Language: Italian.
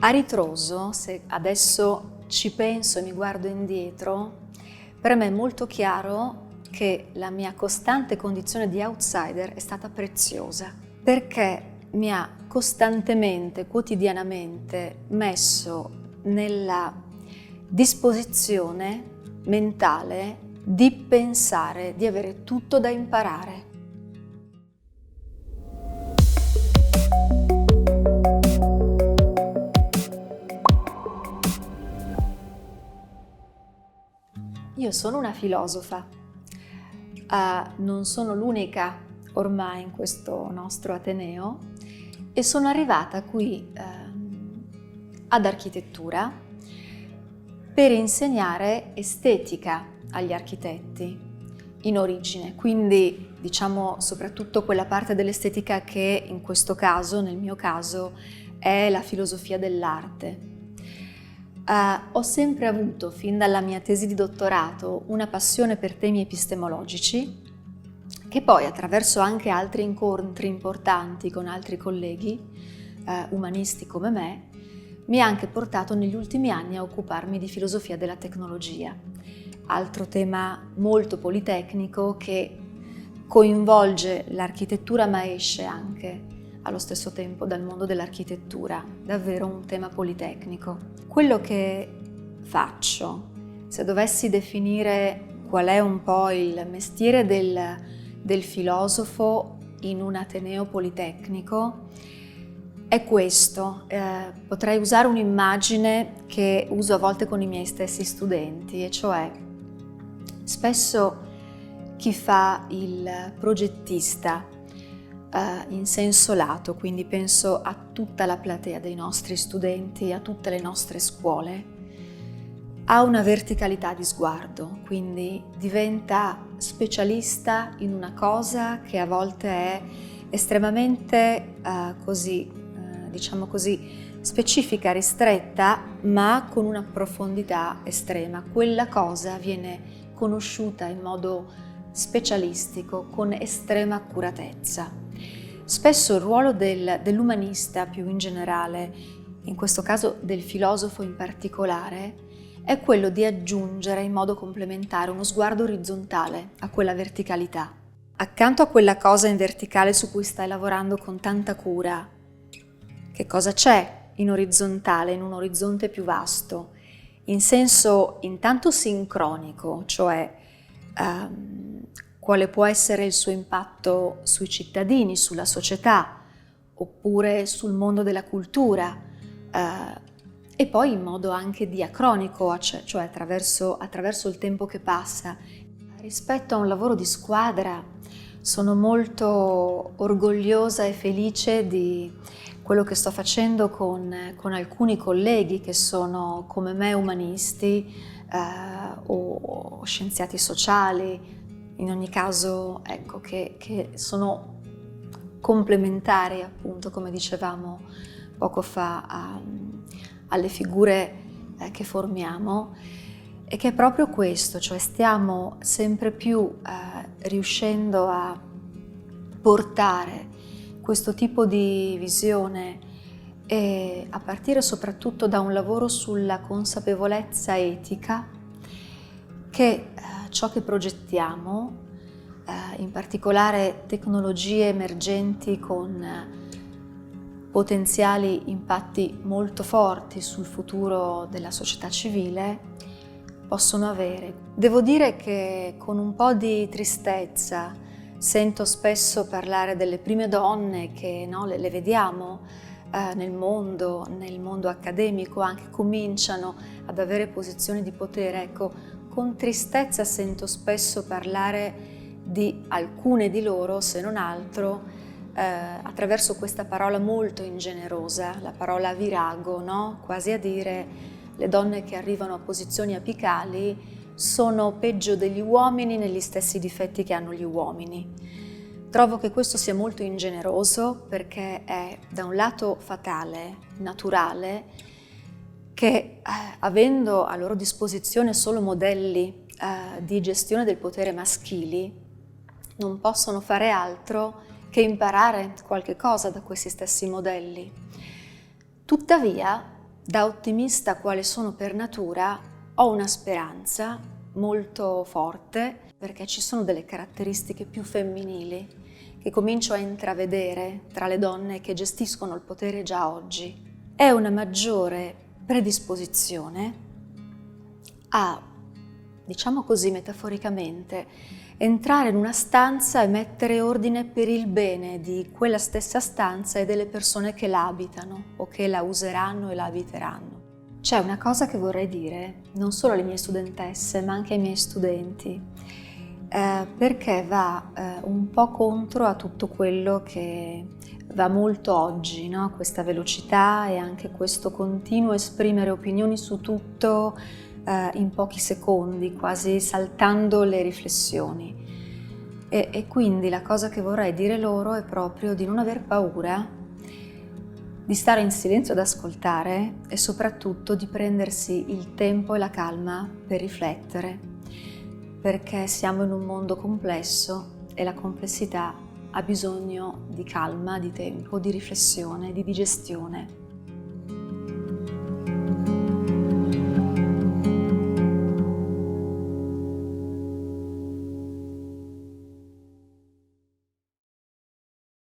A ritroso, se adesso ci penso e mi guardo indietro, per me è molto chiaro che la mia costante condizione di outsider è stata preziosa, perché mi ha costantemente, quotidianamente messo nella disposizione mentale di pensare di avere tutto da imparare. Io sono una filosofa, non sono l'unica ormai in questo nostro Ateneo e sono arrivata qui ad architettura per insegnare estetica agli architetti in origine, quindi diciamo soprattutto quella parte dell'estetica che in questo caso, nel mio caso, è la filosofia dell'arte. Ho sempre avuto, fin dalla mia tesi di dottorato, una passione per temi epistemologici che poi, attraverso anche altri incontri importanti con altri colleghi umanisti come me, mi ha anche portato negli ultimi anni a occuparmi di filosofia della tecnologia, altro tema molto politecnico che coinvolge l'architettura ma esce anche allo stesso tempo dal mondo dell'architettura, davvero un tema politecnico. Quello che faccio, se dovessi definire qual è un po' il mestiere del filosofo in un ateneo politecnico, è questo. Potrei usare un'immagine che uso a volte con i miei stessi studenti, e cioè spesso chi fa il progettista in senso lato, quindi penso a tutta la platea dei nostri studenti, a tutte le nostre scuole, ha una verticalità di sguardo, quindi diventa specialista in una cosa che a volte è estremamente diciamo così, specifica, ristretta, ma con una profondità estrema. Quella cosa viene conosciuta in modo specialistico, con estrema accuratezza. Spesso il ruolo dell'umanista più in generale, in questo caso del filosofo in particolare, è quello di aggiungere in modo complementare uno sguardo orizzontale a quella verticalità. Accanto a quella cosa in verticale su cui stai lavorando con tanta cura, che cosa c'è in orizzontale, in un orizzonte più vasto, in senso intanto sincronico, cioè quale può essere il suo impatto sui cittadini, sulla società, oppure sul mondo della cultura, e poi in modo anche diacronico, cioè attraverso il tempo che passa. Rispetto a un lavoro di squadra, sono molto orgogliosa e felice di quello che sto facendo con alcuni colleghi che sono come me umanisti o scienziati sociali, in ogni caso ecco che sono complementari appunto, come dicevamo poco fa, alle figure che formiamo, e che è proprio questo, cioè stiamo sempre più riuscendo a portare questo tipo di visione a partire soprattutto da un lavoro sulla consapevolezza etica, che ciò che progettiamo, in particolare tecnologie emergenti con potenziali impatti molto forti sul futuro della società civile, possono avere. Devo dire che con un po' di tristezza sento spesso parlare delle prime donne che le vediamo nel mondo accademico, anche cominciano ad avere posizioni di potere. Ecco, con tristezza sento spesso parlare di alcune di loro, se non altro, attraverso questa parola molto ingenerosa, la parola virago, no? Quasi a dire le donne che arrivano a posizioni apicali sono peggio degli uomini negli stessi difetti che hanno gli uomini. Trovo che questo sia molto ingeneroso, perché è da un lato fatale, naturale, che avendo a loro disposizione solo modelli di gestione del potere maschili, non possono fare altro che imparare qualche cosa da questi stessi modelli. Tuttavia, Da ottimista quale sono per natura, ho una speranza molto forte perché ci sono delle caratteristiche più femminili che comincio a intravedere tra le donne che gestiscono il potere già oggi. È una maggiore predisposizione a, diciamo così metaforicamente, entrare in una stanza e mettere ordine per il bene di quella stessa stanza e delle persone che la abitano o che la useranno e la abiteranno. C'è una cosa che vorrei dire, non solo alle mie studentesse, ma anche ai miei studenti, perché va un po' contro a tutto quello che va molto oggi, no? Questa velocità e anche questo continuo esprimere opinioni su tutto in pochi secondi, quasi saltando le riflessioni. E quindi la cosa che vorrei dire loro è proprio di non aver paura, di stare in silenzio ad ascoltare e soprattutto di prendersi il tempo e la calma per riflettere, perché siamo in un mondo complesso e la complessità ha bisogno di calma, di tempo, di riflessione, di digestione.